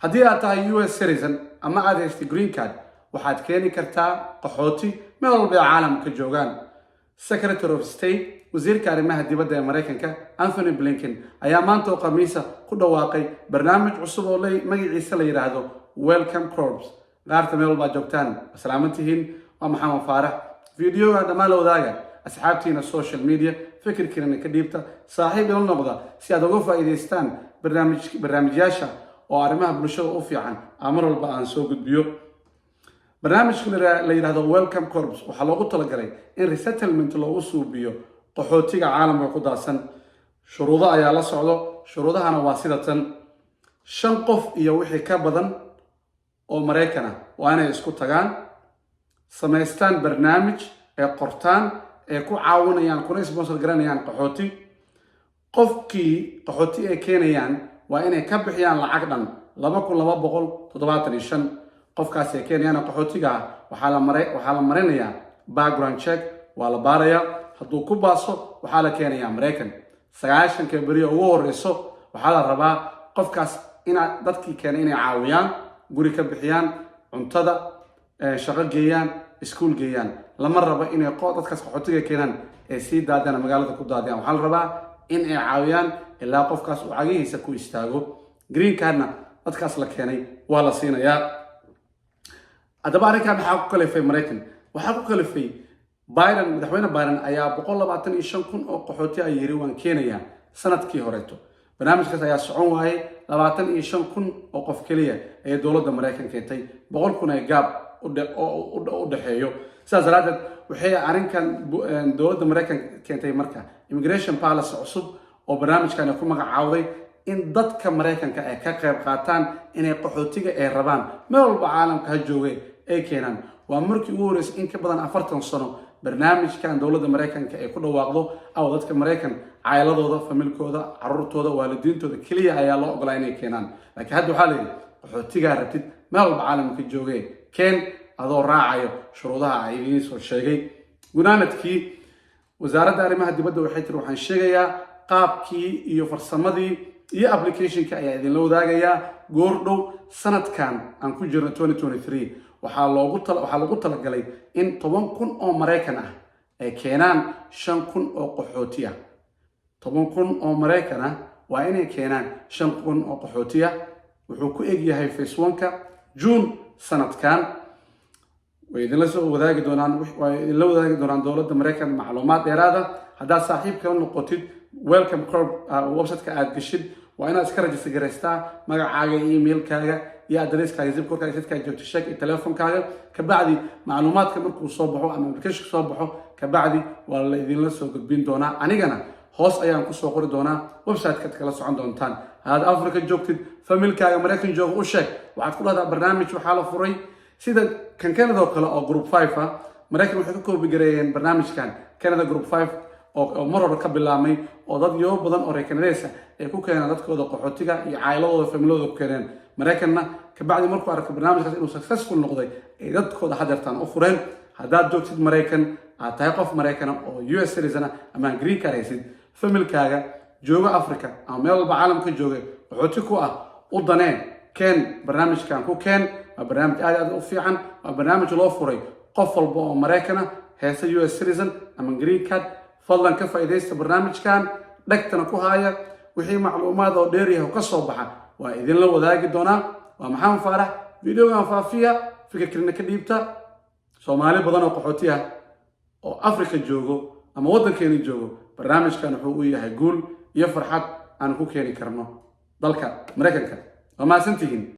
haddii aad tahay US citizen ama aad haystay green card waxaad keeni kartaa qaxooti meel walba ee caalamka joogaan. Secretary of State wasiirka arrimaha dibadda ee Mareykanka Anthony Blinken ayaa maanta oo Khamiisa ku dhawaaqay barnaamij cusub oo magaciisa la yiraahdo Welcome Corps. qaarta meel walba joogtaan salaamantihiin waa Maxamed Faarax. Fiidiyoga dhammaan la wadaaga asxaabtiina social media fikirkiina ka dhiibta saaxiib ila noqda si aad uga faa'iideystaan barnaamijyaasha oo arrimaha bulshada u fiican amar walba aan soo gudbiyo. barnaamijka la yiraahdo Welcome Corps waxaa loogu talagalay in resettlement loogu suubiyo qaxootiga caalamka ku daadsan. shuruudo ayaa la socdo. shuruudahana waa sida tan: 5 qof iyo wixii ka badan oo Mareykan ah waa inay isku tagaan, samaystaan barnaamij ee qortaan ee ku caawinayaan kuna sponsor garanayaan qaxooti. qofkii qaxooti ay keenayaan waa inay ka bixiyaan lacag dhan 2275. qofkaas ay keenayaan qaxootiga waxaa la marinayaa background check, waa la baarayaa. hadduu ku baaso waxaa la keenayaa Mareykan. 90 beri ugu horeyso waxaa la rabaa qofkaas dadkii keenay inay caawiyaan, guri ka bixiyaan, cuntada, shaqo geeyaan, iskuul geeyaan. lama rabo inay dadkaas qaxootiga keenaan ee sii daadana magaalada ku daadiyaan. waxaa la rabaa in ay caawiyaan ilaa qofkaas uu cagihiisa ku istaago. green cardna dadkaas la keenay waa la siinayaa. haddaba arrinkan maxaa ku kalifay Mareykan? waxaa ku kalifay madaxweyne Biden ayaa 125,000 oo qaxooti ay yiri waan keenayaa sanadkii horeeto. barnaamijkaas ayaa socon waayay. 25,000 oo qof kaliya ee dowladda Mareykan keentay. 100,000 ay gaab u dhaxeeyo. sidaas daraadeed waxay arrinkan dowladda Mareykan keentay marka immigration policy cusub oo barnaamijkan ku magacaawday in dadka Mareykanka ay ka qayb qaataan inay qaxootiga ay rabaan meel walba caalamka ha joogay ay keenaan. waa markii ugu horeysay in ka badan 40 sano barnaamijkan dowladda Mareykanka ay ku dhawaaqdo aw dadka Mareykan caaladooda, familkooda, carruurtooda, waalidiintooda kaliya ayaa loo ogolaa inay keenaan. laakiin hadda waxaa la yidhi qaxootiga rabtid meel walba caalamka joogay keen adoo raacayo shuruudaha ay idiin soo sheegay. gunaanadkii wasaaradda arrimaha dibadda waxay tiri waxaan sheegayaa qaabkii iyo farsamadii iyo applicationka ayaa idinla wadaagayaa goor dhow. sanadkan aan ku jirno 2023 waxaa loogu talagalay in 10,000 oo Mareykan ah ay keenaan 5,000 oo qaxooti ah. 10,000 oo Mareykan ah waa inay keenaan 5,000 oo qaxooti ah. wuxuu ku eg yahay phase 1ka June sanadkan. way idinla wadaagi doonaan dowladda Mareykan macluumaad dheeraad ah. haddaad saaxiib kala noqotid Welcome Corps website-ka aad gashid waa inaad iska register garaystaa magacaaga iyo emailkaaga iyo adresskaaga zip code-kaaga sidka joogto sheeg iyo telefoonkaaga. kabacdi macluumaadka markuu soo baxo ama application soo baxo kabacdi waa la idinla soo gudbin doonaa. anigana hoos ayaan ku soo qori doonaa website-ka kala socon doontaan. hadaad Africa joogtid familkaaga Mareykan jooga u sheeg. waxaad ku dhahdaa barnaamij waxaa la furay sida kan Canada oo kale oo group 5 ah. Mareykan waxay ka koobi gareeyeen barnaamijkan Canada group 5 oo mar hore ka bilaabmay oo dad yoo badan oo Canadians ay ku keeneen dadkooda qaxootiga iyo caaladooda familooda ku keeneen Mareykanna. kabacdi markuu arkay barnaamijkaas inuu successful noqday ay dadkooda hadeertaan u fureen. haddaad joogtid Mareykan aad tahay qof Mareykan oo US citizen ama green card haysid, familkaaga jooga Africa ama meel walba caalamka jooga qaxooti ku ah u daneen keen barnaamijkan ku keen. waa barnaamij aad u fiican. waa barnaamij loo furay qof walba oo Mareykan ah haysta US citizen ama green card. fadlan ka faa'iideysta barnaamijkan dhagtana ku haya. wixii macluumaad oo dheer yahay ka soo baxa waa idinla wadaagi doonaa. waa Maxamed Faarax. fiidiyogan faafiya fikirkiina ka dhiibta. Soomaali badan oo qaxooti ah oo Africa joogo ama waddankeena joogo barnaamijkan wuxuu u yahay guul iyo farxad aan ku keeni karno dalka Mareykanka. waa mahadsantihiin.